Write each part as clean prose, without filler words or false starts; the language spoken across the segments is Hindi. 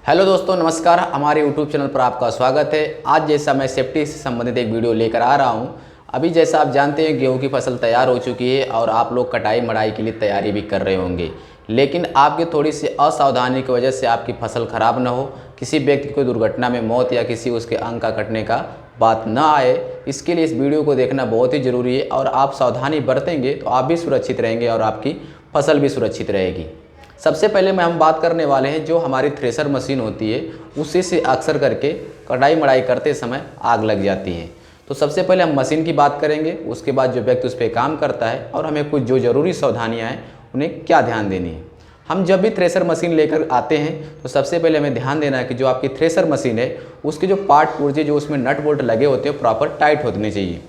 हेलो दोस्तों, नमस्कार। हमारे यूट्यूब चैनल पर आपका स्वागत है। आज जैसा मैं सेफ्टी से संबंधित एक वीडियो लेकर आ रहा हूं। अभी जैसा आप जानते हैं, गेहूं की फसल तैयार हो चुकी है और आप लोग कटाई मड़ाई के लिए तैयारी भी कर रहे होंगे, लेकिन आपकी थोड़ी सी असावधानी की वजह से आपकी फसल खराब ना हो, किसी व्यक्ति को दुर्घटना में मौत या किसी उसके अंग का कटने का बात ना आए, इसके लिए इस वीडियो को देखना बहुत ही ज़रूरी है। और आप सावधानी बरतेंगे तो आप भी सुरक्षित रहेंगे और आपकी फसल भी सुरक्षित रहेगी। सबसे पहले हम बात करने वाले हैं, जो हमारी थ्रेशर मशीन होती है उसी से अक्सर करके कटाई मड़ाई करते समय आग लग जाती है। तो सबसे पहले हम मशीन की बात करेंगे, उसके बाद जो व्यक्ति उस पर काम करता है और हमें कुछ जो ज़रूरी सावधानियाँ हैं उन्हें क्या ध्यान देनी है। हम जब भी थ्रेशर मशीन लेकर आते हैं तो सबसे पहले हमें ध्यान देना है कि जो आपकी थ्रेशर मशीन है उसके जो पार्ट पुर्जे जो उसमें नट बोल्ट लगे होते हैं प्रॉपर टाइट होने चाहिए,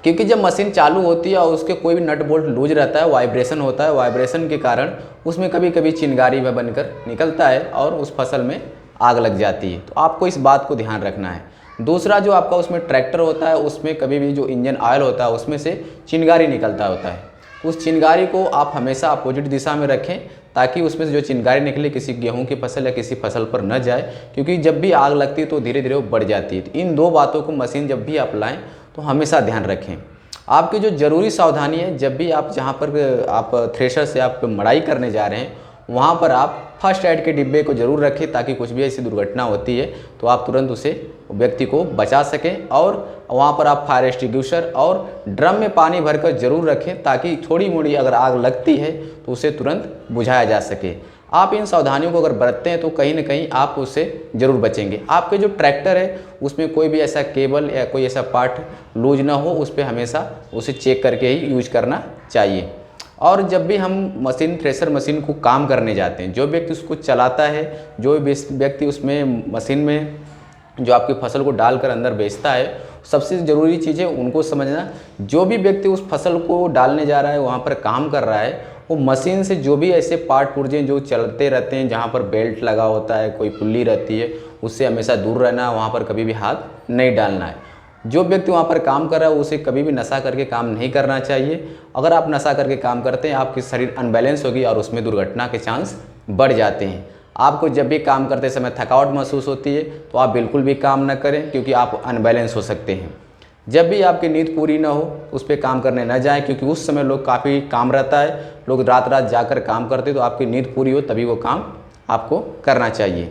क्योंकि जब मशीन चालू होती है और उसके कोई भी नट बोल्ट लूज रहता है, वाइब्रेशन होता है, वाइब्रेशन के कारण उसमें कभी कभी चिंगारी में बनकर निकलता है और उस फसल में आग लग जाती है। तो आपको इस बात को ध्यान रखना है। दूसरा, जो आपका उसमें ट्रैक्टर होता है उसमें कभी भी जो इंजन ऑयल होता है उसमें से चिंगारी निकलता होता है। उस चिंगारी को आप हमेशा अपोजिट दिशा में रखें ताकि उसमें से जो चिंगारी निकले किसी गेहूं की फसल या किसी फसल पर न जाए, क्योंकि जब भी आग लगती है तो धीरे धीरे वो बढ़ जाती है। तो इन दो बातों को मशीन जब भी आप लाएँ तो हमेशा ध्यान रखें। आपकी जो ज़रूरी सावधानी है, जब भी आप जहाँ पर आप थ्रेशर से आप मड़ाई करने जा रहे हैं वहाँ पर आप फर्स्ट एड के डिब्बे को ज़रूर रखें, ताकि कुछ भी ऐसी दुर्घटना होती है तो आप तुरंत उसे व्यक्ति को बचा सकें। और वहाँ पर आप फायर एक्सटिंग्विशर और ड्रम में पानी भरकर ज़रूर रखें, ताकि थोड़ी मोड़ी अगर आग लगती है तो उसे तुरंत बुझाया जा सके। आप इन सावधानियों को अगर बरतते हैं तो कहीं ना कहीं आप उससे ज़रूर बचेंगे। आपके जो ट्रैक्टर है उसमें कोई भी ऐसा केबल या कोई ऐसा पार्ट लूज ना हो, उस पर हमेशा उसे चेक करके ही यूज करना चाहिए। और जब भी हम थ्रेशर मशीन को काम करने जाते हैं, जो व्यक्ति उसको चलाता है, जो व्यक्ति उसमें मशीन में जो आपकी फसल को डालकर अंदर बेचता है, सबसे ज़रूरी चीज़ है उनको समझना। जो भी व्यक्ति उस फसल को डालने जा रहा है, वहाँ पर काम कर रहा है, वो मशीन से जो भी ऐसे पार्ट पुर्जे जो चलते रहते हैं, जहाँ पर बेल्ट लगा होता है, कोई पुल्ली रहती है, उससे हमेशा दूर रहना है। वहाँ पर कभी भी हाथ नहीं डालना है। जो व्यक्ति वहाँ पर काम कर रहा है उसे कभी भी नशा करके काम नहीं करना चाहिए। अगर आप नशा करके काम करते हैं, आपकी शरीर अनबैलेंस होगी और उसमें दुर्घटना के चांस बढ़ जाते हैं। आपको जब भी काम करते समय थकावट महसूस होती है तो आप बिल्कुल भी काम न करें, क्योंकि आप अनबैलेंस हो सकते हैं। जब भी आपकी नींद पूरी ना हो उस पर काम करने न जाएं, क्योंकि उस समय लोग काफ़ी काम रहता है, लोग रात रात जाकर काम करते, तो आपकी नींद पूरी हो तभी वो काम आपको करना चाहिए।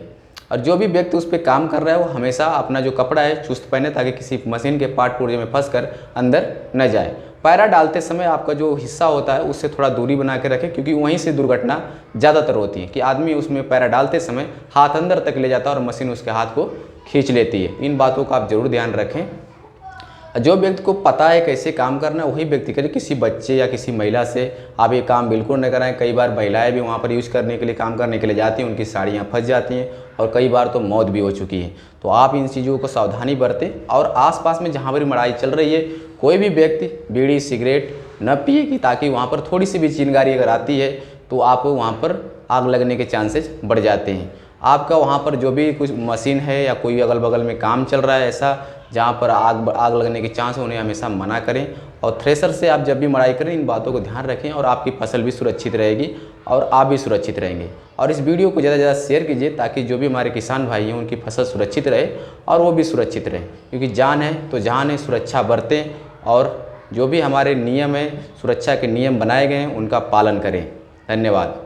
और जो भी व्यक्ति उस पर काम कर रहा है वो हमेशा अपना जो कपड़ा है चुस्त पहने, ताकि किसी मशीन के पार्ट पुर्जे में फंसकर अंदर न जाए। पैरा डालते समय आपका जो हिस्सा होता है उससे थोड़ा दूरी बना के रखें, क्योंकि वहीं से दुर्घटना ज़्यादातर होती है कि आदमी उसमें पैरा डालते समय हाथ अंदर तक ले जाता है और मशीन उसके हाथ को खींच लेती है। इन बातों का आप ज़रूर ध्यान रखें। जो व्यक्ति को पता है कैसे काम करना है वही व्यक्ति करे। किसी बच्चे या किसी महिला से आप ये काम बिल्कुल न कराएं। कई बार महिलाएं भी वहाँ पर यूज करने के लिए, काम करने के लिए जाती हैं, उनकी साड़ियाँ फंस जाती हैं और कई बार तो मौत भी हो चुकी है। तो आप इन चीज़ों को सावधानी बरतें। और आसपास में जहाँ पर मड़ाई चल रही है कोई भी व्यक्ति बीड़ी सिगरेट न पिए, ताकि वहाँ पर थोड़ी सी भी चिंगारी अगर आती है तो आप वहाँ पर आग लगने के चांसेस बढ़ जाते हैं। आपका वहाँ पर जो भी कुछ मशीन है या कोई अगल बगल में काम चल रहा है ऐसा जहाँ पर आग लगने के चांस, उन्हें हमेशा मना करें। और थ्रेशर से आप जब भी मड़ाई करें इन बातों को ध्यान रखें और आपकी फसल भी सुरक्षित रहेगी और आप भी सुरक्षित रहेंगे। और इस वीडियो को ज़्यादा से ज़्यादा शेयर कीजिए, ताकि जो भी हमारे किसान भाई हैं उनकी फसल सुरक्षित रहे और वो भी सुरक्षित रहे, क्योंकि जान है तो जान है। सुरक्षा बरतें और जो भी हमारे नियम है, सुरक्षा के नियम बनाए गए हैं, उनका पालन करें। धन्यवाद।